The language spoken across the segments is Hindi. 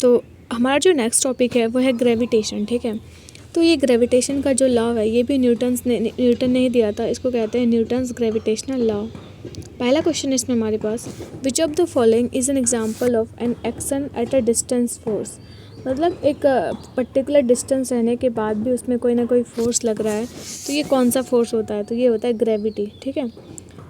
तो हमारा जो नेक्स्ट टॉपिक है वो है ग्रेविटेशन, ठीक है। तो ये ग्रेविटेशन का जो लॉ है ये भी न्यूटन ने ही दिया था, इसको कहते हैं न्यूटन्स ग्रेविटेशनल लॉ। पहला क्वेश्चन है इसमें हमारे पास, which of the following is an example of an action at a distance force. मतलब एक पर्टिकुलर डिस्टेंस रहने के बाद भी उसमें कोई ना कोई फोर्स लग रहा है, तो ये कौन सा फोर्स होता है, तो ये होता है ग्रेविटी, ठीक है।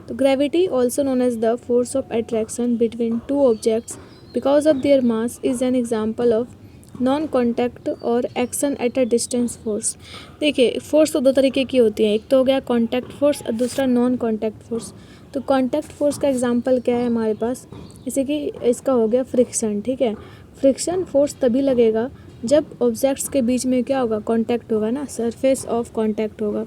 तो gravity also known as the force of attraction between two objects because of their mass is an example of non contact और action at a distance force. देखिए फोर्स तो दो तरीके की होती है, एक तो हो गया कॉन्टैक्ट फोर्स और दूसरा नॉन कॉन्टैक्ट फोर्स। तो कॉन्टैक्ट फोर्स का एग्जांपल क्या है हमारे पास, जैसे कि इसका हो गया फ्रिक्शन, ठीक है। फ्रिक्शन फोर्स तभी लगेगा जब ऑब्जेक्ट्स के बीच में क्या होगा, कॉन्टैक्ट होगा ना, सरफेस ऑफ कॉन्टैक्ट होगा।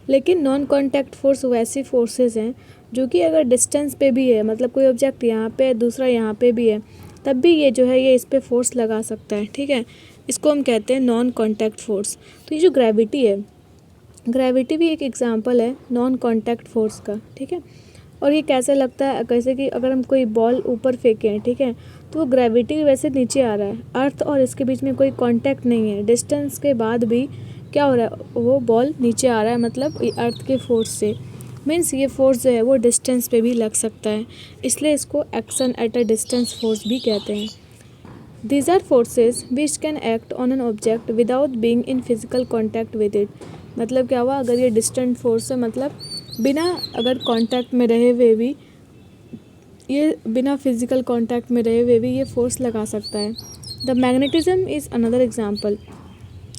लेकिन नॉन कॉन्टैक्ट फोर्स वैसी फोर्सेस हैं जो कि अगर डिस्टेंस पे भी है, मतलब कोई ऑब्जेक्ट यहाँ पे है दूसरा यहाँ पे भी है, तब भी ये जो है ये इस पर फोर्स लगा सकता है, ठीक है। इसको हम कहते हैं नॉन कॉन्टैक्ट फोर्स। तो ये जो ग्रेविटी है, ग्रेविटी भी एक एग्जांपल है नॉन कॉन्टैक्ट फोर्स का, ठीक है। और ये कैसे लगता है, कैसे कि अगर हम कोई बॉल ऊपर फेंके हैं, ठीक है, तो वो ग्रेविटी की वजह से नीचे आ रहा है, अर्थ और इसके बीच में कोई कांटेक्ट नहीं है, डिस्टेंस के बाद भी क्या हो रहा है, वो बॉल नीचे आ रहा है, मतलब अर्थ के फोर्स से। मीन्स ये फोर्स जो है वो डिस्टेंस पे भी लग सकता है, इसलिए इसको action at a distance force भी कहते हैं। These are forces which can act on an object without being in physical contact with it। मतलब क्या हुआ, अगर ये डिस्टेंट फोर्स है, मतलब बिना अगर कांटेक्ट में रहे हुए भी, ये बिना फिजिकल कांटेक्ट में रहे हुए भी ये फोर्स लगा सकता है। The magnetism is another example.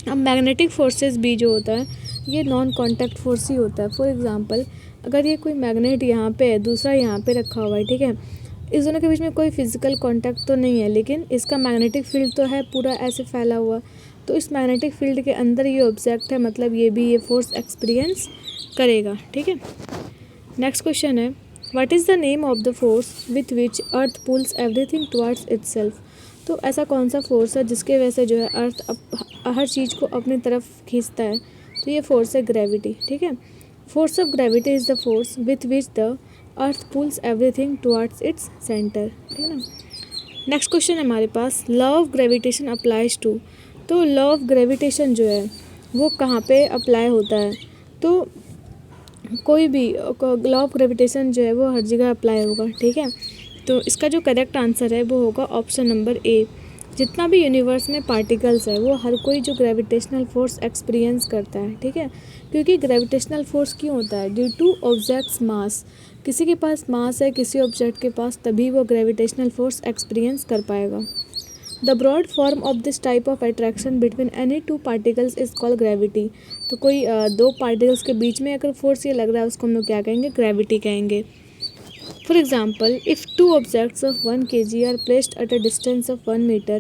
अब मैग्नेटिक फोर्सेस भी जो होता है ये नॉन कांटेक्ट फोर्स ही होता है। फॉर एग्जांपल अगर ये कोई मैग्नेट यहाँ पे है, दूसरा यहाँ पे रखा हुआ है, ठीक है, इस दोनों के बीच में कोई फिजिकल कांटेक्ट तो नहीं है, लेकिन इसका मैग्नेटिक फील्ड तो है पूरा ऐसे फैला हुआ, तो इस मैग्नेटिक फील्ड के अंदर ये ऑब्जेक्ट है, मतलब ये भी ये फोर्स एक्सपीरियंस करेगा, ठीक है। नेक्स्ट क्वेश्चन है, what is the name of the force with which earth pulls everything towards itself. तो ऐसा कौन सा फोर्स है जिसके वजह से जो है अर्थ हर चीज़ को अपनी तरफ खींचता है, तो ये फोर्स है ग्रेविटी, ठीक है। Force of gravity is the force with which the earth pulls everything towards its centre, ठीक है ना। नेक्स्ट क्वेश्चन है हमारे पास, law of gravitation applies to. तो लॉ ऑफ ग्रेविटेशन जो है वो कहाँ पे अप्लाई होता है, तो कोई भी लॉ ऑफ ग्रेविटेशन जो है वो हर जगह अप्लाई होगा, ठीक है। तो इसका जो करेक्ट आंसर है वो होगा ऑप्शन नंबर ए। जितना भी यूनिवर्स में पार्टिकल्स है वो हर कोई जो ग्रेविटेशनल फोर्स एक्सपीरियंस करता है, ठीक है। क्योंकि ग्रेविटेशनल फोर्स क्यों होता है, ड्यू टू ऑब्जेक्ट्स मास। किसी के पास मास है किसी ऑब्जेक्ट के पास, तभी वो ग्रेविटेशनल फोर्स एक्सपीरियंस कर पाएगा। The broad form of this type of attraction between any two particles is called gravity. तो कोई दो पार्टिकल्स के बीच में अगर फोर्स ये लग रहा है उसको हम लोग क्या कहेंगे, ग्रेविटी कहेंगे। For example, if two objects of 1 kg are placed at a distance of 1 meter,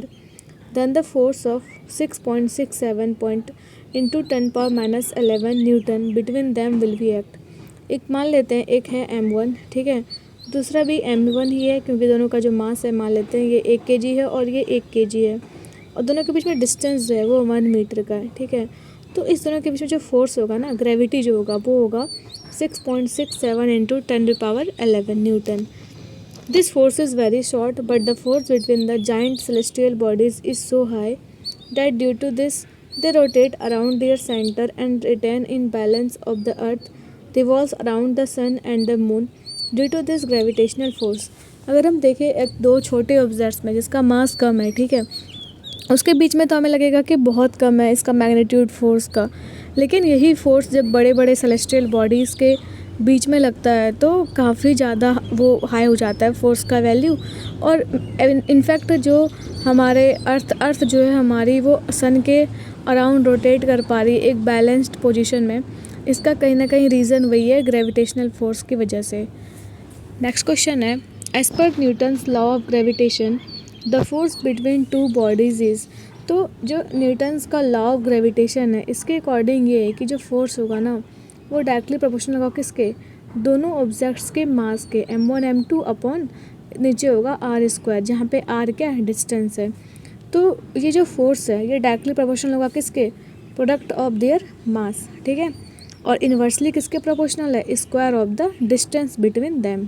then the force of 6.67 into 10 power minus 11 Newton between them will be act। एक मान लेते हैं एक है m1, ठीक है, दूसरा भी m1 ही है, क्योंकि दोनों का जो मास है मान लेते हैं ये 1 kg है और ये 1 kg है, और दोनों के बीच में डिस्टेंस जो है वो 1 मीटर का है, ठीक है। तो इस दोनों के बीच में जो फोर्स होगा ना, ग्रेविटी जो होगा वो होगा 6.67 into 10⁻11 Newton। This force is very short, but the force between the giant celestial bodies is so high that due to this they rotate around their center and retain in balance of the earth revolves around the sun and the moon due to this gravitational force। अगर हम देखें एक दो छोटे ऑब्जेक्ट्स में जिसका मास कम है, ठीक है, उसके बीच में तो हमें लगेगा कि बहुत कम है इसका मैग्नीट्यूड फोर्स का, लेकिन यही फोर्स जब बड़े बड़े सेलेस्टियल बॉडीज़ के बीच में लगता है तो काफ़ी ज़्यादा वो हाई हो जाता है फोर्स का वैल्यू। और इनफैक्ट जो हमारे अर्थ जो है हमारी वो सन के अराउंड रोटेट कर पा रही है एक बैलेंस्ड पोजीशन में, इसका कहीं ना कहीं रीज़न वही है ग्रेविटेशनल फोर्स की वजह से। नेक्स्ट क्वेश्चन है, as per Newton's law of gravitation the force between two bodies is. तो जो न्यूटन्स का लॉ ऑफ ग्रेविटेशन है इसके अकॉर्डिंग ये है कि जो फोर्स होगा ना वो डायरेक्टली प्रोपोर्शनल होगा किसके, दोनों ऑब्जेक्ट्स के मास के, m1 m2 अपॉन नीचे होगा r², जहाँ पे r क्या है, डिस्टेंस है। तो ये जो फोर्स है ये डायरेक्टली प्रोपोर्शनल होगा किसके, प्रोडक्ट ऑफ देयर मास, ठीक है, और इन्वर्सली किसके प्रोपोर्शनल है, square of the distance between them.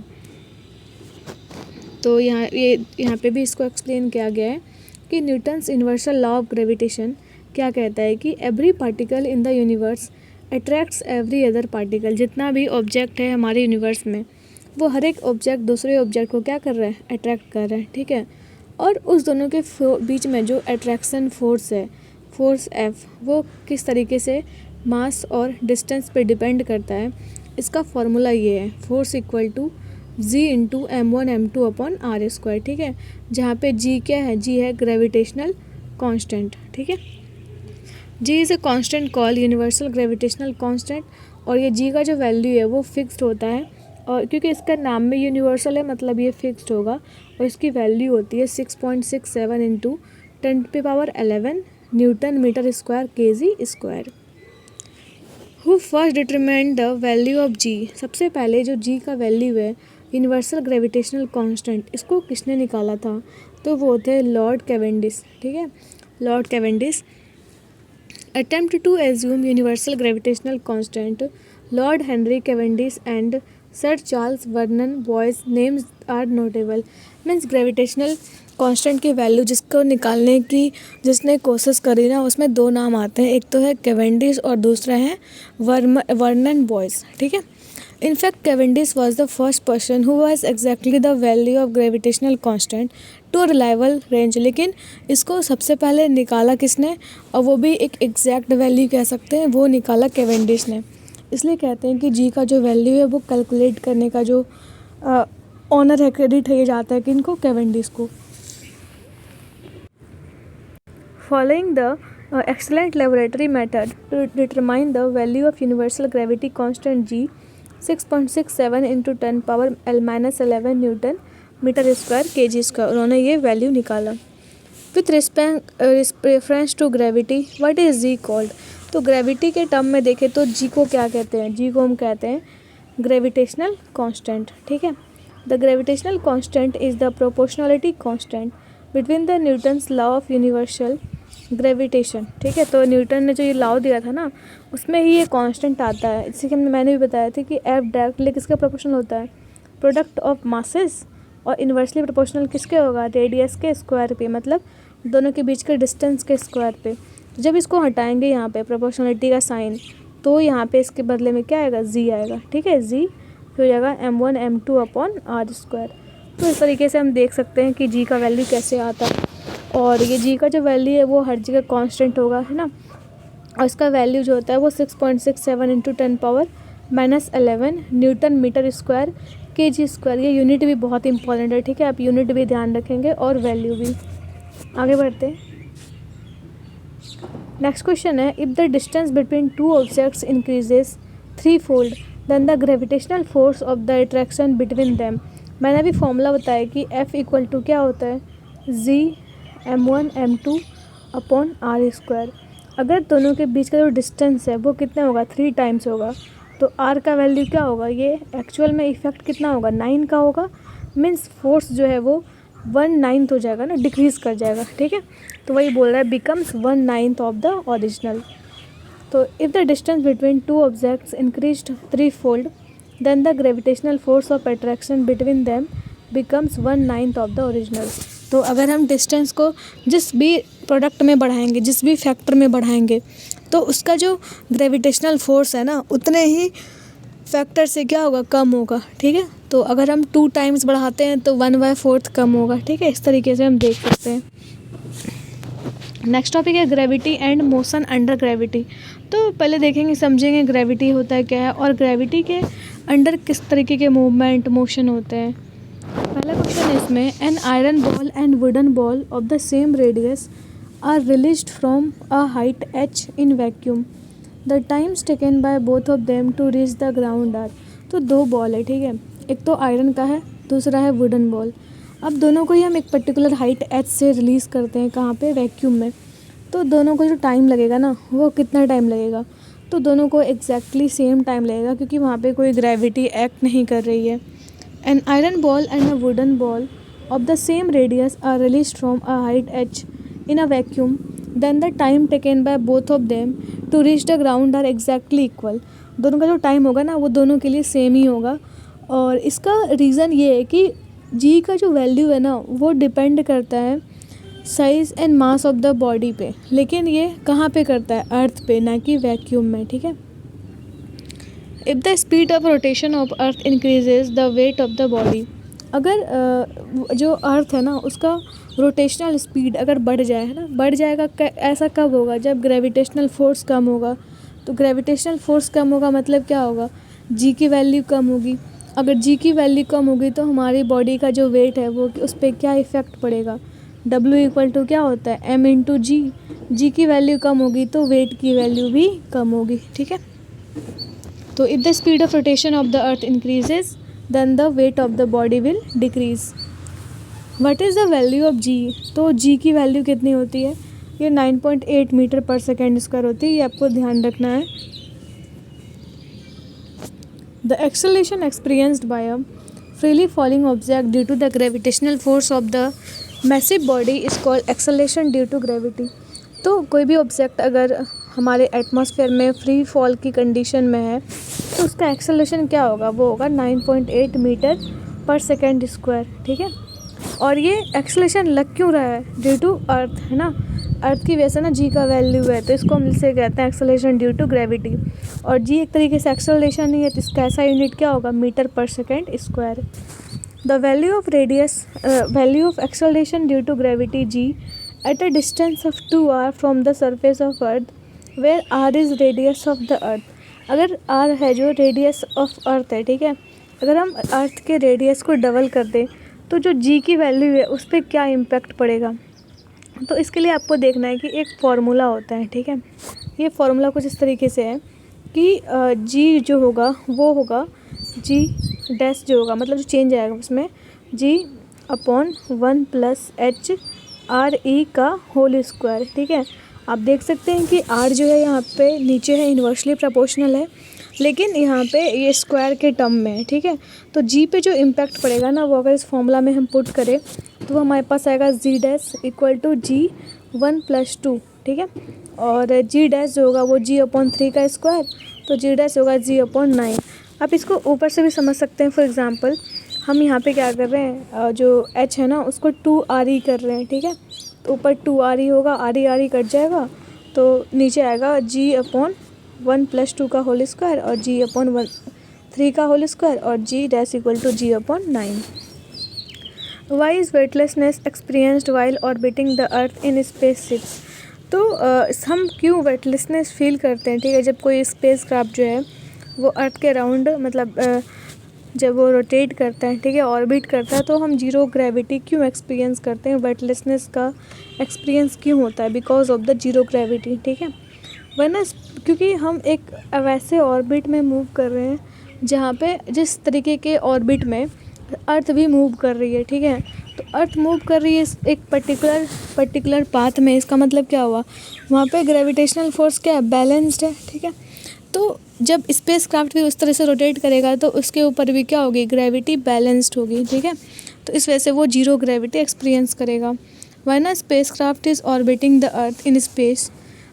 तो यहाँ पे भी इसको एक्सप्लेन किया गया है कि Newton's universal law of gravitation क्या कहता है कि every particle in the universe attracts every other particle. जितना भी ऑब्जेक्ट है हमारे यूनिवर्स में वो हर एक ऑब्जेक्ट दूसरे ऑब्जेक्ट को क्या कर रहा है, अट्रैक्ट कर रहा है, ठीक है। और उस दोनों के बीच में जो अट्रैक्शन फोर्स है, फोर्स एफ, वो किस तरीके से मास और डिस्टेंस पे डिपेंड करता है। इसका फॉर्मूला ये है, force equal to G into m1 m2 upon R square, ठीक है। जहाँ पे जी क्या है, जी है ग्रेविटेशनल कांस्टेंट, ठीक है। G is a constant called universal gravitational constant. और ये जी का जो वैल्यू है वो फिक्स्ड होता है, और क्योंकि इसका नाम में यूनिवर्सल है मतलब ये फिक्स्ड होगा। और इसकी वैल्यू होती है 6.67 into 10⁻11 newton metre square KG square. Who first determined the value of G. सबसे पहले जो जी का वैल्यू है यूनिवर्सल ग्रेविटेशनल कांस्टेंट, इसको किसने निकाला था, तो वो थे लॉर्ड कैवेंडिश, ठीक है। Lord Cavendish attempt to assume universal gravitational constant, Lord Henry Cavendish and Sir Charles Vernon Boyle's names are notable। Means gravitational constant की वैल्यू जिसको निकालने की जिसने कोशिश करी ना, उसमें दो नाम आते हैं, एक तो है कैवेंडिश और दूसरा है वर्नन बॉयस, ठीक है। In fact Cavendish was the first person who was exactly the value of gravitational constant to reliable range. लेकिन इसको सबसे पहले निकाला किसने, और वो भी एक एग्जैक्ट वैल्यू कह सकते हैं, वो निकाला कैवेंडिश ने। इसलिए कहते हैं कि जी का जो वैल्यू है वो कैलकुलेट करने का जो ऑनर है, क्रेडिट है, ये जाता है कि इनको, कैवेंडिश को। Following the excellent laboratory method to determine the value of universal gravity constant G, 6.67 into 10⁻11 newton metre square KG square, उन्होंने ये वैल्यू निकाला। With reference to gravity what is G called. तो ग्रेविटी के टर्म में देखें तो जी को क्या कहते हैं, जी को हम कहते हैं ग्रेविटेशनल कांस्टेंट, ठीक है। The gravitational constant is the proportionality constant between the Newton's law of universal gravitation, ठीक है। तो न्यूटन ने जो ये लॉ दिया था ना, उसमें ही ये कांस्टेंट आता है। जैसे कि मैंने भी बताया था कि एफ डायरेक्टली किसका प्रोपोर्शनल होता है, प्रोडक्ट ऑफ मासेस, और इन्वर्सली प्रोपोर्शनल किसके होगा, रेडियस के स्क्वायर पे, मतलब दोनों के बीच के डिस्टेंस के स्क्वायर पे। जब इसको हटाएंगे यहाँ पे प्रोपोर्शनलिटी का साइन, तो यहाँ पे इसके बदले में क्या आएगा, जी आएगा, ठीक है। जी हो जाएगा m1 m2 upon R square. तो इस तरीके से हम देख सकते हैं कि जी का वैल्यू कैसे आता है। और ये जी का जो वैल्यू है वो हर जगह कांस्टेंट होगा, है ना। और इसका वैल्यू जो होता है वो 6.67 into 10⁻11 newton metre square KG square. ये यूनिट भी बहुत इंपॉर्टेंट है, ठीक है। आप यूनिट भी ध्यान रखेंगे और वैल्यू भी। आगे बढ़ते हैं। नेक्स्ट क्वेश्चन है, if the distance between two objects increases 3-fold then the gravitational force of the attraction between them. मैंने अभी फॉर्मूला बताया कि F इक्वल टू क्या होता है, जी m1 m2 upon R square. अगर दोनों के बीच का जो डिस्टेंस है वो कितना होगा, 3 टाइम्स होगा, तो r का वैल्यू क्या होगा, ये एक्चुअल में इफेक्ट कितना होगा, 9 का होगा। मीन्स फोर्स जो है वो 1/9 हो जाएगा ना, डिक्रीज़ कर जाएगा, ठीक है। तो वही बोल रहा है बिकम्स 1/9 ऑफ द ओरिजिनल। तो if the distance between two objects increased 3-fold then the gravitational force of attraction between them becomes 1/9 of the original. तो अगर हम डिस्टेंस को जिस भी प्रोडक्ट में बढ़ाएंगे, जिस भी फैक्टर में बढ़ाएंगे, तो उसका जो ग्रेविटेशनल फोर्स है ना, उतने ही फैक्टर से क्या होगा, कम होगा, ठीक है। तो अगर हम 2 टाइम्स बढ़ाते हैं तो 1/4 कम होगा, ठीक है। इस तरीके से हम देख सकते हैं। नेक्स्ट टॉपिक है gravity and motion under gravity. तो पहले देखेंगे, समझेंगे ग्रेविटी होता है क्या है, और ग्रेविटी के अंडर किस तरीके के मूवमेंट, मोशन होते हैं। पहला क्वेश्चन है इसमें, an iron ball and wooden ball of the same radius are released from a height h in vacuum, the times taken by both of them to reach the ground are. तो 2 बॉल है, ठीक है। एक तो आयरन का है, दूसरा है वुडन बॉल। अब दोनों को ही हम एक पर्टिकुलर हाइट h से रिलीज़ करते हैं, कहाँ पे, वैक्यूम में। तो दोनों को जो टाइम लगेगा ना, वो कितना टाइम लगेगा, तो दोनों को एग्जैक्टली सेम टाइम लगेगा, क्योंकि वहाँ पे कोई ग्रेविटी एक्ट नहीं कर रही है। An iron ball and a wooden ball of the same radius are released from a height h in a vacuum, then the time taken by both of them to reach the ground are exactly equal। दोनों का जो टाइम होगा ना, वो दोनों के लिए सेम ही होगा। और इसका रीज़न ये है कि जी का जो वैल्यू है ना, वो डिपेंड करता है size and mass of the body पे, लेकिन ये कहाँ पे करता है, अर्थ पे, ना कि वैक्यूम में, ठीक है। If the speed of rotation of earth increases the weight of the body, अगर जो अर्थ है ना उसका रोटेशनल स्पीड अगर बढ़ जाए, है ना, बढ़ जाएगा, ऐसा कब होगा, जब ग्रेविटेशनल फोर्स कम होगा। तो ग्रेविटेशनल फोर्स कम होगा मतलब क्या होगा, जी की वैल्यू कम होगी। अगर जी की वैल्यू कम होगी तो हमारी बॉडी का जो वेट है वो उस पर क्या इफ़ेक्ट पड़ेगा, W इक्वल टू क्या होता है, M इंटू जी। जी की वैल्यू कम होगी तो वेट की वैल्यू भी कम होगी, ठीक है। तो if the speed of rotation of the earth increases then the weight of the body will decrease. What is the value of G, तो जी की वैल्यू कितनी होती है, ये 9.8 मीटर पर सेकेंड स्क्वायर होती है, ये आपको ध्यान रखना है। The acceleration experienced bye a freely falling object due to the gravitational force of the massive body is called acceleration due to gravity। तो कोई भी ऑब्जेक्ट अगर हमारे एटमॉस्फेयर में फ्री फॉल की कंडीशन में है तो उसका एक्सेलरेशन क्या होगा, वो होगा 9.8 मीटर पर सेकेंड स्क्वायर, ठीक है। और ये एक्सेलरेशन लग क्यों रहा है, ड्यू टू अर्थ, है ना, अर्थ की वजह से ना जी का वैल्यू है, तो इसको हम इसे कहते हैं एक्सेलरेशन ड्यू टू ग्रेविटी। और जी एक तरीके से एक्सेलरेशन ही है, तो इसका ऐसा यूनिट क्या होगा, मीटर पर second square. The value of radius value of acceleration due to gravity G at a distance of 2r from the surface of earth where r is radius of the earth. अगर r है जो रेडियस ऑफ अर्थ है, ठीक है, अगर हम अर्थ के रेडियस को डबल कर दें तो जो जी की वैल्यू है उस पर क्या इम्पैक्ट पड़ेगा। तो इसके लिए आपको देखना है कि एक फार्मूला होता है, ठीक है। ये फार्मूला कुछ इस तरीके से है कि जी जो होगा वो होगा जी डैश जो होगा, मतलब जो चेंज आएगा उसमें G upon 1 plus H R E का होल स्क्वायर, ठीक है। आप देख सकते हैं कि आर जो है यहाँ पे नीचे है, इन्वर्सली प्रोपोर्शनल है, लेकिन यहाँ पे ये स्क्वायर के टर्म में है, ठीक है। तो जी पे जो इम्पैक्ट पड़ेगा ना, वो अगर इस फॉर्मूला में हम पुट करें तो वो हमारे पास आएगा जी डैश इक्वल टू जी 1 + 2, ठीक है। और जी डैश जो होगा वो जी अपॉन 3 का स्क्वायर, तो जी डैश होगा जी अपॉन 9। आप इसको ऊपर से भी समझ सकते हैं। फॉर एग्जांपल हम यहाँ पे क्या कर रहे हैं, जो एच है ना उसको 2r कर रहे हैं, ठीक है। तो ऊपर 2r होगा, r कट जाएगा, तो नीचे आएगा जी अपॉन 1 + 2 का होल स्क्वायर और जी अपॉन 3 का होल स्क्वायर और G dash equal to G upon 9। Why is weightlessness experienced while orbiting the earth in spaceships. तो हम क्यों वेटलेसनेस फील करते हैं, ठीक है, जब कोई स्पेस क्राफ्ट जो है वो अर्थ के अराउंड, मतलब जब वो रोटेट करता है, ठीक है, ऑर्बिट करता है, तो हम जीरो ग्रेविटी क्यों एक्सपीरियंस करते हैं, वेटलेसनेस का एक्सपीरियंस क्यों होता है, because of the zero gravity, ठीक है। वरना क्योंकि हम एक वैसे ऑर्बिट में मूव कर रहे हैं जहाँ पे जिस तरीके के ऑर्बिट में अर्थ भी मूव कर रही है, ठीक है। तो अर्थ मूव कर रही है एक पर्टिकुलर पाथ में, इसका मतलब क्या हुआ, वहाँ पे ग्रेविटेशनल फोर्स क्या है, बैलेंस्ड है, ठीक है। तो जब स्पेस क्राफ्ट भी उस तरह से रोटेट करेगा तो उसके ऊपर भी क्या होगी, ग्रेविटी बैलेंस्ड होगी, ठीक है। तो इस वजह से वो जीरो ग्रेविटी एक्सपीरियंस करेगा। When a spacecraft is orbiting the earth in space,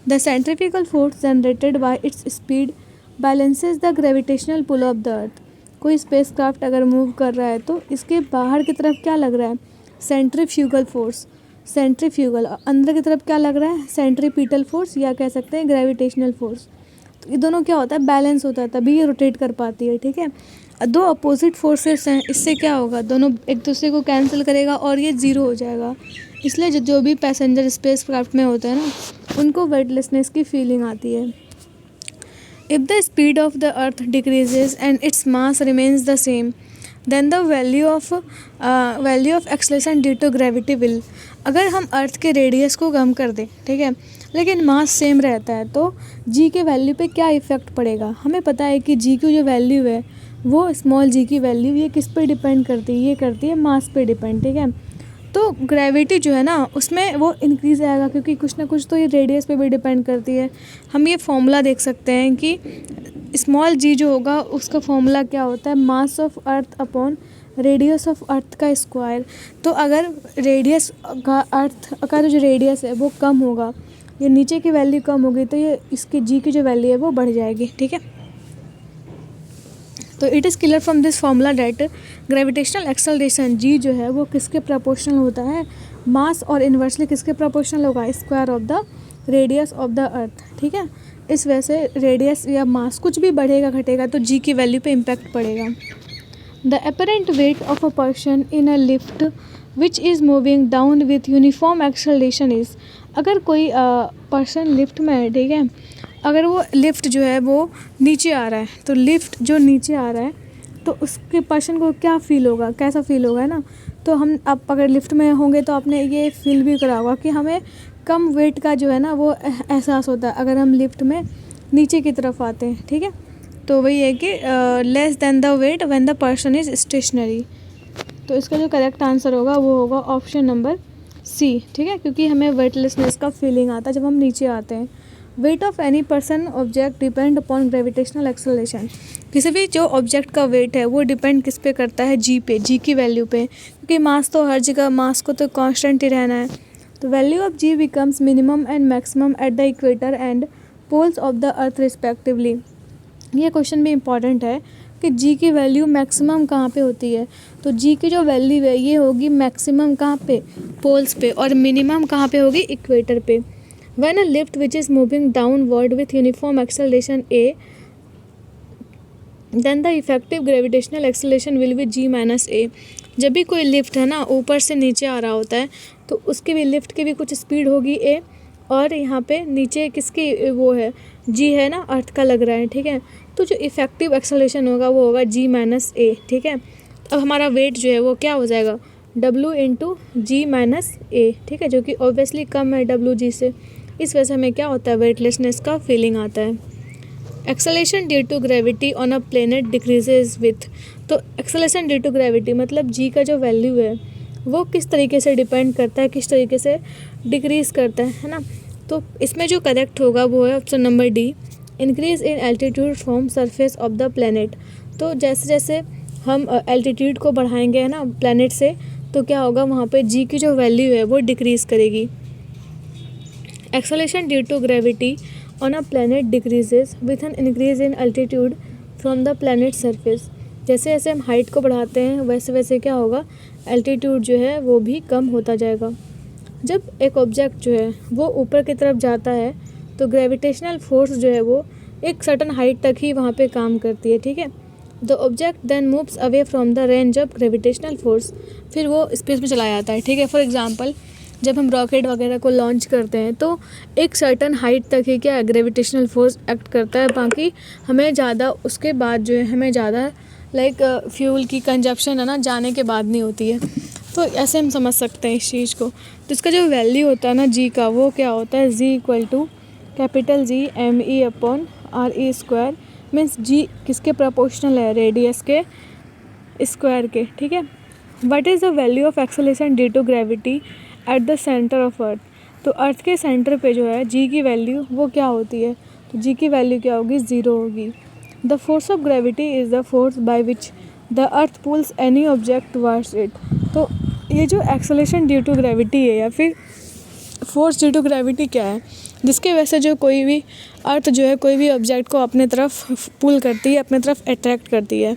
the centrifugal force generated by its speed balances the gravitational pull of the earth. कोई स्पेस क्राफ्ट अगर मूव कर रहा है तो इसके बाहर की तरफ क्या लग रहा है, सेंट्रीफ्यूगल फोर्स, सेंट्रीफ्यूगल, अंदर की तरफ क्या लग रहा है, सेंट्रीपिटल फोर्स, या कह सकते हैं ग्रेविटेशनल फोर्स। तो ये दोनों क्या होता है, बैलेंस होता है, तभी ये रोटेट कर पाती है, ठीक है। दो अपोजिट फोर्सेस हैं, इससे क्या होगा, दोनों एक दूसरे को कैंसिल करेगा और ये ज़ीरो हो जाएगा। इसलिए जो भी पैसेंजर स्पेस क्राफ्ट में होते हैं ना, उनको वेटलेसनेस की फीलिंग आती है। If the speed of the earth decreases and its mass remains the same then the value of acceleration due to gravity will. अगर हम अर्थ के रेडियस को कम कर दें, ठीक है, लेकिन मास सेम रहता है, तो जी के वैल्यू पे क्या इफ़ेक्ट पड़ेगा। हमें पता है कि जी की जो वैल्यू है वो स्मॉल जी की वैल्यू ये किस पे डिपेंड करती है, ये करती है मास पे डिपेंड, ठीक है। तो ग्रेविटी जो है ना उसमें वो इंक्रीज़ आएगा, क्योंकि कुछ ना कुछ तो ये रेडियस पे भी डिपेंड करती है। हम ये फॉर्मूला देख सकते हैं कि स्मॉल जी जो होगा उसका फॉर्मूला क्या होता है, mass of earth upon radius of earth का स्क्वायर। तो अगर रेडियस का, अर्थ का जो रेडियस है वो कम होगा, ये नीचे की वैल्यू कम होगी, तो ये इसकी जी की जो वैल्यू है वो बढ़ जाएगी, ठीक है। तो it is clear from this formula that gravitational acceleration G जो है वो किसके प्रोपोर्शनल होता है, मास और इन्वर्सली किसके प्रोपोर्शनल होगा, square of the radius of the अर्थ, ठीक है। इस वजह से रेडियस या मास कुछ भी बढ़ेगा घटेगा तो जी की वैल्यू पे इम्पैक्ट पड़ेगा। The apparent wait of a person in a lift which is moving down with uniform acceleration is, अगर कोई पर्सन लिफ्ट में है, ठीक है, अगर वो लिफ्ट जो है वो नीचे आ रहा है, तो लिफ्ट जो नीचे आ रहा है तो उसके पर्सन को क्या फ़ील होगा, कैसा फ़ील होगा, है ना। तो हम आप अगर लिफ्ट में होंगे तो आपने ये फील भी करा होगा कि हमें कम वेट का जो है ना वो एहसास होता है अगर हम लिफ्ट में नीचे की तरफ आते हैं, ठीक है। तो वही है कि less than the weight when the person is stationary. तो इसका जो करेक्ट आंसर होगा वो होगा ऑप्शन नंबर सी, ठीक है, क्योंकि हमें वेटलेसनेस का फीलिंग आता है जब हम नीचे आते हैं। Weight of any person object depend upon gravitational acceleration, किसी भी जो ऑब्जेक्ट का वेट है वो डिपेंड किस पे करता है, जी पे, जी की वैल्यू पे, क्योंकि मास तो हर जगह, मास को तो कांस्टेंट ही रहना है। तो value of G becomes minimum and maximum at the equator and poles of the earth respectively. ये क्वेश्चन भी इम्पॉर्टेंट है कि जी की वैल्यू मैक्सिमम कहाँ पे होती है, तो जी की जो वैल्यू है ये होगी मैक्सिमम कहाँ पे, पोल्स पे, और मिनिमम कहाँ पे होगी, इक्वेटर पे। When a lift which is moving downward with uniform acceleration A then the effective gravitational acceleration will be G minus A. जब भी कोई लिफ्ट है ना ऊपर से नीचे आ रहा होता है तो उसकी भी, लिफ्ट की भी कुछ स्पीड होगी ए, और यहाँ पे नीचे किसकी वो है, जी है ना, अर्थ का लग रहा है, ठीक है। तो जो इफेक्टिव एक्सेलरेशन होगा वो होगा जी माइनस ए, ठीक है। अब हमारा वेट जो है वो क्या हो जाएगा, डब्ल्यू इंटू जी माइनस ए, ठीक है, जो कि ऑब्वियसली कम है डब्ल्यू जी से। इस वजह से हमें क्या होता है, वेटलेसनेस का फीलिंग आता है। Acceleration due to gravity on a planet decreases with, तो एक्सेलेरेशन ड्यू टू ग्रेविटी मतलब जी का जो वैल्यू है वो किस तरीके से डिपेंड करता है, किस तरीके से डिक्रीज़ करता है ना। तो इसमें जो करेक्ट होगा वो है option number D, increase in altitude from surface of the planet. तो जैसे जैसे हम एल्टीट्यूड को बढ़ाएंगे है ना प्लेनेट से, तो क्या होगा, वहाँ पे जी की जो वैल्यू है वो डिक्रीज़ करेगी। Acceleration due to gravity on a planet decreases with an increase in altitude from the planet surface. जैसे जैसे हम हाइट को बढ़ाते हैं वैसे वैसे क्या होगा, एल्टीट्यूड जो है वो भी कम होता जाएगा। जब एक ऑब्जेक्ट जो है वो ऊपर की तरफ जाता है तो ग्रेविटेशनल फोर्स जो है वो एक सर्टन हाइट तक ही वहाँ पे काम करती है, ठीक है। The object then moves away from the range of gravitational force, फिर वो स्पेस में चला जाता है, ठीक है। फॉर एग्जांपल जब हम रॉकेट वगैरह को लॉन्च करते हैं तो एक सर्टन हाइट तक ही क्या ग्रेविटेशनल फोर्स एक्ट करता है, बाकी हमें ज़्यादा उसके बाद जो है हमें ज़्यादा लाइक फ्यूल की कंजप्शन है ना जाने के बाद नहीं होती है। तो ऐसे हम समझ सकते हैं इस चीज़ को। तो इसका जो वैल्यू होता है ना जी का वो क्या होता है, G equal to capital G M E upon R E square, means G किसके प्रोपोर्शनल है, रेडियस के स्क्वायर के, ठीक है। What is the value of acceleration due to gravity at the centre of earth, तो अर्थ के सेंटर पे जो है जी की वैल्यू वो क्या होती है, तो जी की वैल्यू क्या होगी, ज़ीरो होगी। The force of gravity is the force by which the earth pulls any object towards it. तो ये जो एक्सेलरेशन ड्यू टू ग्रेविटी है या फिर फोर्स ड्यू टू ग्रेविटी क्या है, जिसके वजह से जो कोई भी अर्थ जो है कोई भी ऑब्जेक्ट को अपने तरफ पुल करती है, अपने तरफ अट्रैक्ट करती है।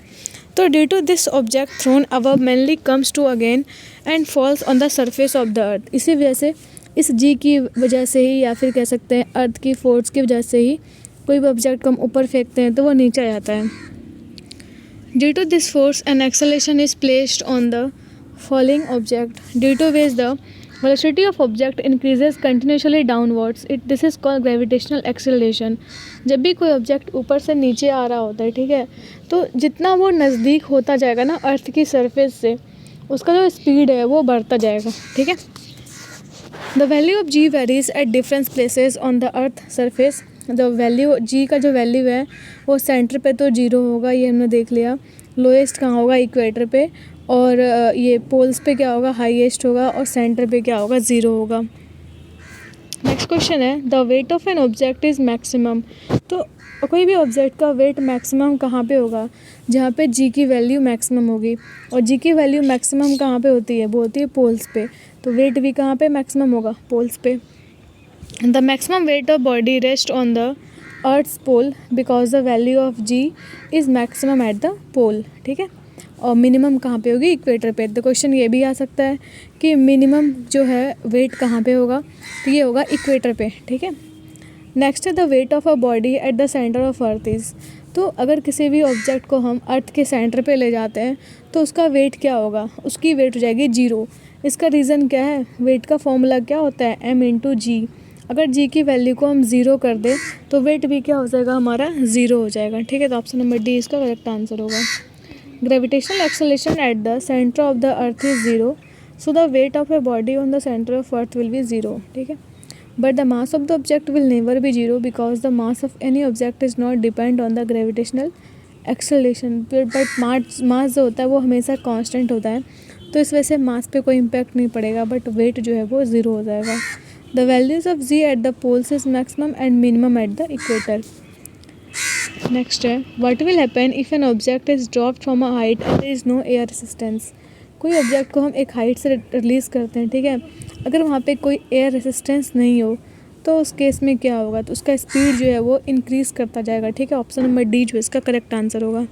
तो due to this object thrown above mainly comes to again and falls on the surface of the earth. इसी वजह से इस जी की वजह से ही या फिर कह सकते हैं अर्थ की फोर्स की वजह से ही कोई भी ऑब्जेक्ट को हम ऊपर फेंकते हैं तो वो नीचे आ जाता है। Due to this force an acceleration is placed on the falling object due to which the velocity of object increases continuously downwards it, this is called gravitational acceleration. जब भी कोई ऑब्जेक्ट ऊपर से नीचे आ रहा होता है, ठीक है, तो जितना वो नज़दीक होता जाएगा ना अर्थ की सरफेस से उसका जो स्पीड है वो बढ़ता जाएगा, ठीक है। The value of G varies at different places on the earth surface. The value G का जो वैल्यू है वो सेंटर पे तो जीरो होगा, ये हमने देख लिया। लोएस्ट कहाँ होगा, इक्वेटर पे, और ये पोल्स पे क्या होगा, हाईएस्ट होगा, और सेंटर पे क्या होगा, ज़ीरो होगा। नेक्स्ट क्वेश्चन है the weight of an object is maximum. तो कोई भी ऑब्जेक्ट का वेट मैक्सिमम कहाँ पे होगा, जहाँ पे जी की वैल्यू मैक्सिमम होगी, और जी की वैल्यू मैक्सिमम कहाँ पे होती है, वो होती है पोल्स पे। तो वेट भी कहाँ पे मैक्सिमम होगा, पोल्स पे। The maximum weight of body rest on the earth's pole because the value of G is maximum at the pole, ठीक है। और मिनिमम कहाँ पे होगी, इक्वेटर पे। तो क्वेश्चन ये भी आ सकता है कि मिनिमम जो है वेट कहाँ पे होगा, तो ये होगा इक्वेटर पे, ठीक है। नेक्स्ट है the weight of a body at the centre of earth is. तो अगर किसी भी ऑब्जेक्ट को हम अर्थ के सेंटर पे ले जाते हैं तो उसका वेट क्या होगा, उसकी वेट हो जाएगी 0। इसका रीज़न क्या है, वेट का फॉर्मूला क्या होता है, m/g। अगर g की वैल्यू को हम 0 कर दें तो वेट भी क्या हो जाएगा, हमारा 0 हो जाएगा, ठीक है। तो ऑप्शन नंबर डी इसका करेक्ट आंसर होगा। Gravitational acceleration at the centre of the earth is 0, so the weight of a body on the centre of earth will be 0, ठीक है। But the mass of the object will never be 0 because the mass of any object is not depend on the gravitational acceleration. But mass जो होता है वो हमेशा कांस्टेंट होता है, तो इस वजह से मास पे कोई इम्पैक्ट नहीं पड़ेगा, बट वेट जो है वो 0 हो जाएगा। The values of G at the poles is maximum and minimum at the equator. Next is what will happen if an object is dropped from a height and there is no air resistance. कोई ऑब्जेक्ट को हम एक हाइट से रिलीज़ करते हैं, ठीक है, अगर वहाँ पे कोई एयर रेसिस्टेंस नहीं हो तो उस केस में क्या होगा, तो उसका स्पीड जो है वो इंक्रीज़ करता जाएगा, ठीक है। ऑप्शन नंबर डी जो इसका करेक्ट आंसर होगा।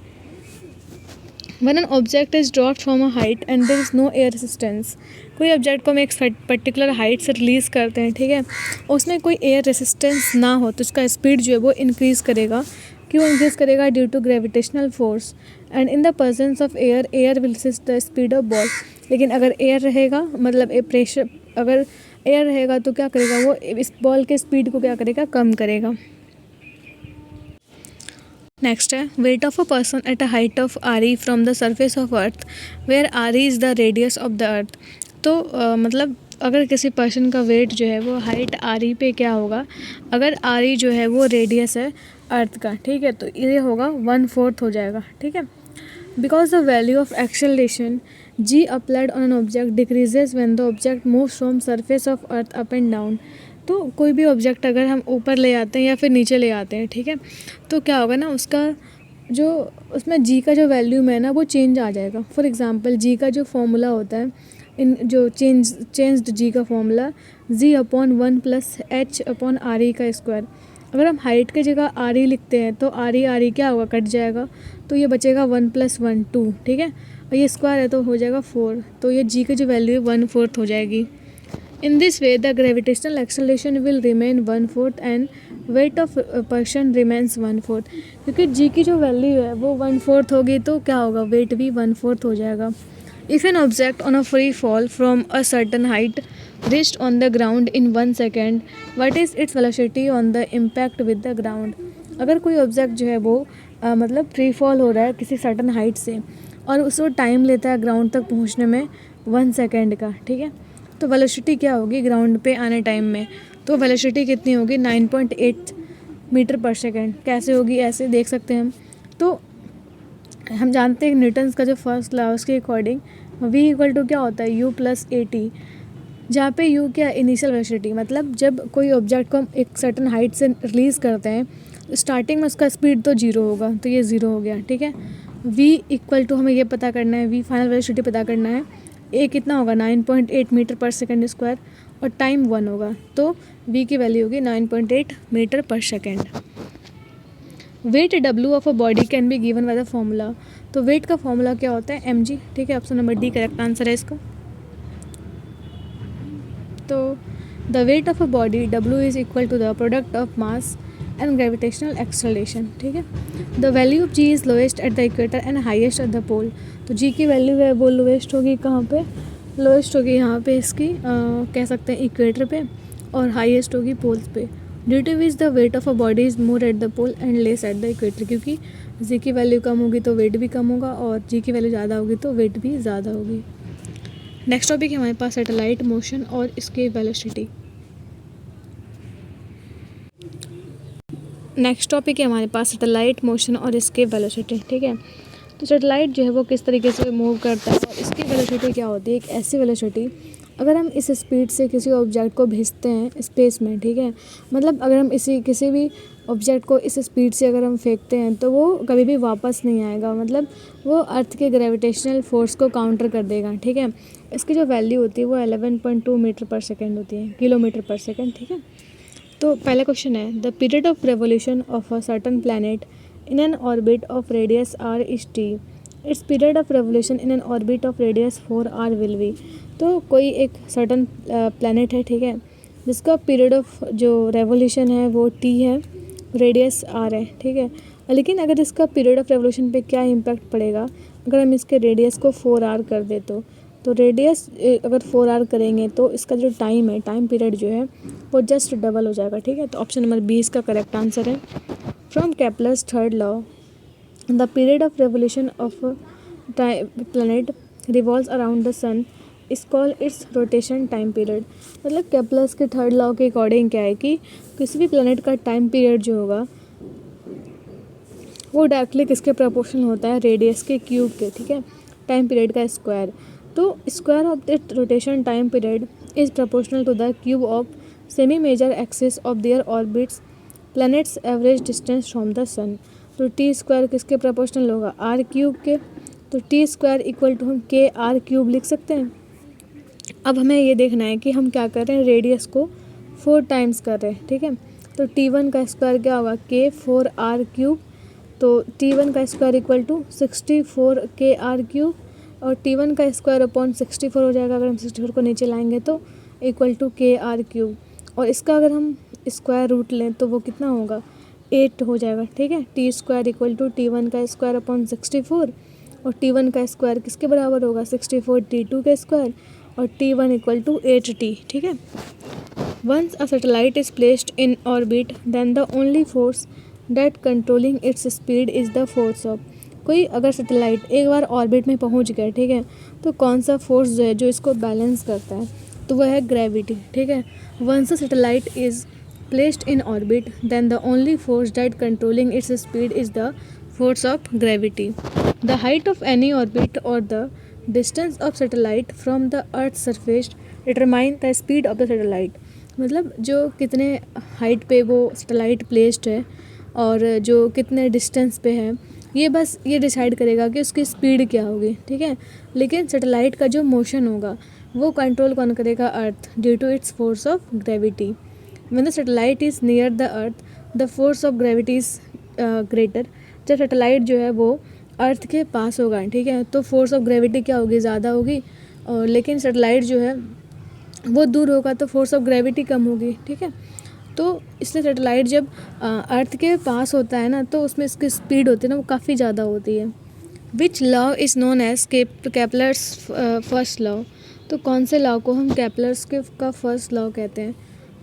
One an object is dropped from a height and there is no air resistance. कोई ऑब्जेक्ट को हम एक पर्टिकुलर हाइट से रिलीज़ करते हैं, ठीक है, उसमें कोई एयर रेसिस्टेंस ना हो तो उसका स्पीड जो है वो इंक्रीज़ करेगा। क्यों इंक्रीज़ करेगा, due to gravitational force and in the presence of air will resist the speed of ball. लेकिन अगर एयर रहेगा, मतलब प्रेशर, अगर एयर रहेगा तो क्या करेगा, वो इस बॉल के स्पीड को क्या करेगा, कम करेगा। नेक्स्ट है weight of a person at a height of r from the surface of earth where r is the radius of the earth. तो मतलब अगर किसी पर्सन का वेट जो है वो हाइट r पे क्या होगा, अगर r जो है वो रेडियस है अर्थ का, ठीक है, तो ये होगा 1/4 हो जाएगा, ठीक है। Because the value of acceleration g applied on an object decreases when the object moves from surface of earth up and down. तो कोई भी ऑब्जेक्ट अगर हम ऊपर ले आते हैं या फिर नीचे ले आते हैं, ठीक है, तो क्या होगा ना, उसका जो उसमें g का जो वैल्यू में है ना वो चेंज आ जाएगा। फॉर एग्जांपल g का जो फॉर्मूला होता है, इन जो चेंज्ड g का फॉर्मूला g/1 + h/r का स्क्वायर। अगर हम हाइट की जगह r लिखते हैं तो r क्या होगा, कट जाएगा, तो ये बचेगा 1 + 1 2, ठीक है, और ये स्क्वायर है तो हो जाएगा 4, तो ये g की जो वैल्यू है 1/4 हो जाएगी। In this way, the gravitational acceleration will remain 1/4 and weight of a person remains 1/4। क्योंकि g की जो वैल्यू है वो 1/4 होगी तो क्या होगा, वेट भी 1/4 हो जाएगा। If an object on a free fall from a certain height reached on the ground in 1 second, what is its velocity on the impact with the ground? अगर कोई ऑब्जेक्ट जो है वो मतलब फ्री फॉल हो रहा है किसी सर्टन हाइट से और उसको टाइम लेता है ग्राउंड तक पहुंचने में 1 सेकेंड का, ठीक है, तो वेलोसिटी क्या होगी ग्राउंड पे आने टाइम में, तो वेलोसिटी कितनी होगी 9.8 मीटर पर सेकेंड। कैसे होगी, ऐसे देख सकते हैं हम, तो हम जानते हैं न्यूटन्स का जो फर्स्ट लॉ उसके अकॉर्डिंग v = क्या होता है u + at, जहाँ पे u क्या इनिशियल वेलोसिटी, मतलब जब कोई ऑब्जेक्ट को हम एक सर्टन हाइट से रिलीज़ करते हैं स्टार्टिंग में उसका स्पीड तो 0 होगा, तो ये 0 हो गया, ठीक है। v = हमें ये पता करना है, v फाइनल वेलोसिटी पता करना है, a कितना होगा 9.8 मीटर पर सेकेंड स्क्वायर और टाइम 1 होगा, तो v की वैल्यू होगी 9.8 मीटर पर second. Weight w of a body can be given by the formula. तो वेट का फॉर्मूला क्या होता है, mg, ठीक है, option number D correct answer है इसका। तो the weight of a body w is equal to the product of mass and gravitational acceleration, ठीक है। The value of g is lowest at the equator and highest at the pole. तो g की वैल्यू है वो लोएस्ट होगी कहाँ पे, लोएस्ट होगी यहाँ पे इसकी कह सकते हैं इक्वेटर पे, और हाईएस्ट होगी पोल्स पे। Due to which the weight of a body is more at the pole and less at the equator. क्योंकि g की वैल्यू कम होगी तो वेट भी कम होगा और g की वैल्यू ज़्यादा होगी तो वेट भी ज़्यादा होगी। नेक्स्ट टॉपिक है हमारे पास सैटेलाइट मोशन और इसके वेलोसिटी। नेक्स्ट टॉपिक है हमारे पास सैटेलाइट मोशन और इसके वेलोसिटी, ठीक है। तो सैटेलाइट जो है वो किस तरीके से मूव करता है और इसकी वेलोसिटी क्या होती है, एक ऐसी वेलोसिटी अगर हम इस स्पीड से किसी ऑब्जेक्ट को भेजते हैं स्पेस में, ठीक है, मतलब अगर हम किसी भी ऑब्जेक्ट को इस स्पीड से अगर हम फेंकते हैं तो वो कभी भी वापस नहीं आएगा, मतलब वो अर्थ के ग्रेविटेशनल फोर्स को काउंटर कर देगा, ठीक है। इसकी जो वैल्यू होती है वो 11.2 मीटर पर सेकेंड होती है, किलोमीटर पर सेकेंड, ठीक है। तो पहला क्वेश्चन है the period of revolution of a certain planet in an orbit of radius r is t it's period of revolution in an orbit of radius 4r will be. तो कोई एक सर्टन प्लैनेट है, ठीक है, जिसका पीरियड ऑफ जो रेवोल्यूशन है वो t है, रेडियस r है, ठीक है। लेकिन अगर इसका पीरियड ऑफ रेवोल्यूशन पे क्या इम्पैक्ट पड़ेगा अगर हम इसके रेडियस को 4r कर दे तो रेडियस अगर 4r करेंगे तो इसका जो टाइम है, टाइम पीरियड जो है वो जस्ट डबल हो जाएगा, ठीक है। तो ऑप्शन नंबर बी इसका करेक्ट आंसर है। From Kepler's third law the period of revolution of planet revolves around the sun is called its rotation time period. मतलब केपलर्स के थर्ड लॉ के अकॉर्डिंग क्या है कि किसी भी प्लैनेट का टाइम पीरियड जो होगा वो डायरेक्टली किसके प्रोपोर्शनल होता है, रेडियस के क्यूब के, ठीक है, टाइम पीरियड का स्क्वायर। तो square of the rotation time period is proportional to the cube of semi major axis of their orbits planets average distance from the sun. तो टी स्क्वायर किसके प्रोपोर्शनल होगा, आर क्यूब के। तो टी स्क्वायर इक्वल टू हम के आर क्यूब लिख सकते हैं। अब हमें ये देखना है कि हम क्या कर रहे हैं, रेडियस को 4 टाइम्स कर रहे हैं, ठीक है। तो T1 का स्क्वायर क्या होगा, के 4r क्यूब। तो T1 का स्क्वायर इक्वल टू 64 के आर क्यूब और T1 का स्क्वायर अपॉन 64 हो जाएगा। अगर हम 64 को नीचे लाएंगे तो equal to K R cube, और इसका अगर हम स्क्वायर रूट लें तो वो कितना होगा, 8 हो जाएगा, ठीक है। T square equal to T1 का स्क्वायर अपॉन 64 और T1 का स्क्वायर किसके बराबर होगा, 64 T2 के स्क्वायर और T1 इक्वल टू 8T, ठीक है। Once a satellite is placed in orbit then the only force that controlling its speed is the force of. कोई अगर सैटेलाइट एक बार ऑर्बिट में पहुंच गया, ठीक है, तो कौन सा फोर्स जो है जो इसको बैलेंस करता है, तो वह है ग्रेविटी, ठीक है। Once a satellite is placed in orbit then the only force that controlling its speed is the force of gravity. The height of any orbit और the distance of satellite from the earth surface determine the speed of the satellite. मतलब जो कितने हाइट पे वो सैटेलाइट प्लेस्ड है और जो कितने डिस्टेंस पे है, ये बस ये डिसाइड करेगा कि उसकी स्पीड क्या होगी, ठीक है। लेकिन सैटेलाइट का जो मोशन होगा वो कंट्रोल कौन करेगा, earth, due to its force of gravity. When the satellite is near the earth the force of gravity is greater. जब सैटेलाइट जो है वो अर्थ के पास होगा, ठीक है, तो फोर्स ऑफ ग्रेविटी क्या होगी, ज़्यादा होगी। और लेकिन सैटेलाइट जो है वो दूर होगा तो फोर्स ऑफ ग्रेविटी कम होगी, ठीक है। तो इसलिए सैटेलाइट जब अर्थ के पास होता है ना तो उसमें इसकी स्पीड होती है ना वो काफ़ी ज़्यादा होती है। Which law is known as Kepler's first law. तो कौन से लॉ को हम केपलर्स के का फर्स्ट लॉ कहते हैं,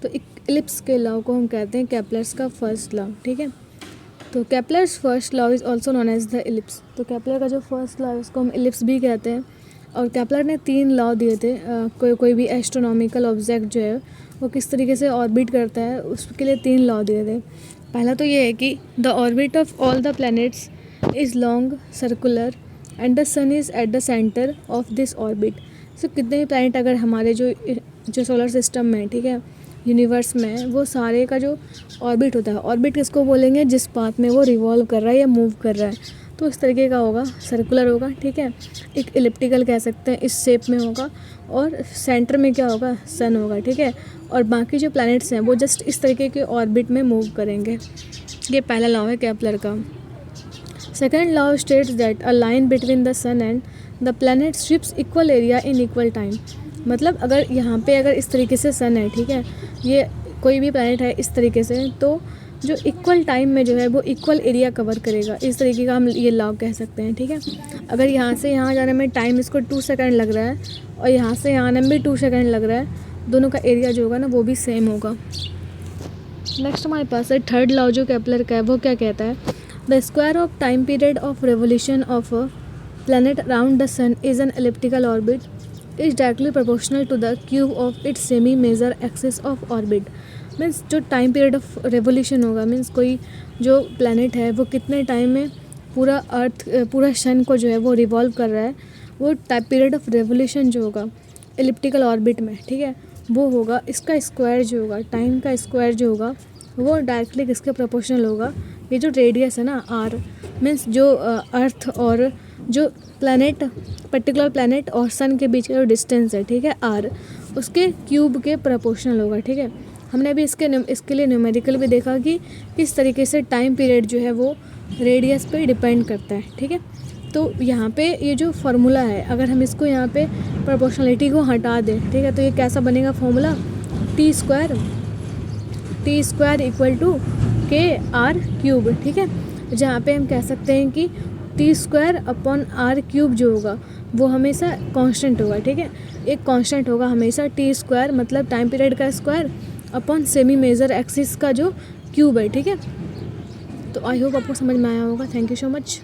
तो इलिप्स के लॉ को हम कहते हैं केपलर्स का फर्स्ट लॉ, ठीक है। तो Kepler's first law is also known as the ellipse. तो केपलर का जो फर्स्ट लॉ है उसको हम इलिप्स भी कहते हैं। और केपलर ने 3 लॉ दिए थे, कोई भी एस्ट्रोनॉमिकल ऑब्जेक्ट जो है वो किस तरीके से ऑर्बिट करता है उसके लिए 3 लॉ दिए थे। पहला तो ये है कि the orbit of all the planets is long circular and the sun is at the centre of this orbit. So कितने भी प्लैनेट अगर हमारे जो सोलर सिस्टम में, ठीक है, यूनिवर्स में, वो सारे का जो ऑर्बिट होता है, ऑर्बिट किसको बोलेंगे, जिस पाथ में वो रिवॉल्व कर रहा है या मूव कर रहा है, तो इस तरीके का होगा, सर्कुलर होगा, ठीक है। एक इलिप्टिकल कह सकते हैं, इस शेप में होगा और सेंटर में क्या होगा, सन होगा, ठीक है। और बाकी जो प्लैनेट्स हैं वो जस्ट इस तरीके के ऑर्बिट में मूव करेंगे। ये पहला लॉ है केपलर का। Second law states that a line between the sun and the planet sweeps equal area in equal time. मतलब अगर यहाँ पे अगर इस तरीके से सन है, ठीक है, ये कोई भी प्लैनेट है इस तरीके से, तो जो इक्वल टाइम में जो है वो इक्वल एरिया कवर करेगा, इस तरीके का हम ये लॉ कह सकते हैं, ठीक है। अगर यहाँ से यहाँ जाने में टाइम इसको 2 सेकंड लग रहा है और यहाँ से यहाँ आने में भी 2 सेकंड लग रहा है, दोनों का एरिया जो होगा ना वो भी सेम होगा। नेक्स्ट हमारे पास है थर्ड लॉ जो केपलर का है, वो क्या कहता है, the square of time period of revolution of a planet around the sun is an elliptical orbit is directly proportional to the cube of its semi major axis of orbit. Means जो टाइम पीरियड ऑफ रेवोल्यूशन होगा, मीन्स कोई जो प्लैनेट है वो कितने टाइम में पूरा सन को जो है वो रिवॉल्व कर रहा है, वो टाइम पीरियड ऑफ रेवोल्यूशन जो होगा एलिप्टिकल ऑर्बिट में, ठीक है, वो होगा, इसका स्क्वायर जो होगा, टाइम का स्क्वायर जो होगा वो डायरेक्टली किसके प्रोपोर्शनल होगा, ये जो रेडियस है ना आर, मीन्स जो अर्थ और जो प्लैनेट, पर्टिकुलर प्लैनेट और सन के बीच का जो डिस्टेंस है, ठीक है, आर, उसके क्यूब के प्रोपोर्शनल होगा, ठीक है। हमने अभी इसके लिए न्यूमेरिकल भी देखा कि किस तरीके से टाइम पीरियड जो है वो रेडियस पे डिपेंड करता है, ठीक है। तो यहाँ पे ये जो फार्मूला है, अगर हम इसको यहाँ पे प्रोपोर्शनलिटी को हटा दें, ठीक है, तो ये कैसा बनेगा formula, T square equal to K R cube, ठीक है। जहाँ पे हम कह सकते हैं कि T square upon R cube जो होगा वो हमेशा कांस्टेंट होगा, ठीक है। एक कांस्टेंट होगा हमेशा, टी स्क्वायर मतलब टाइम पीरियड का square upon semi major axis का जो क्यूब है, ठीक है। तो आई होप आपको समझ में आया होगा। Thank you so much.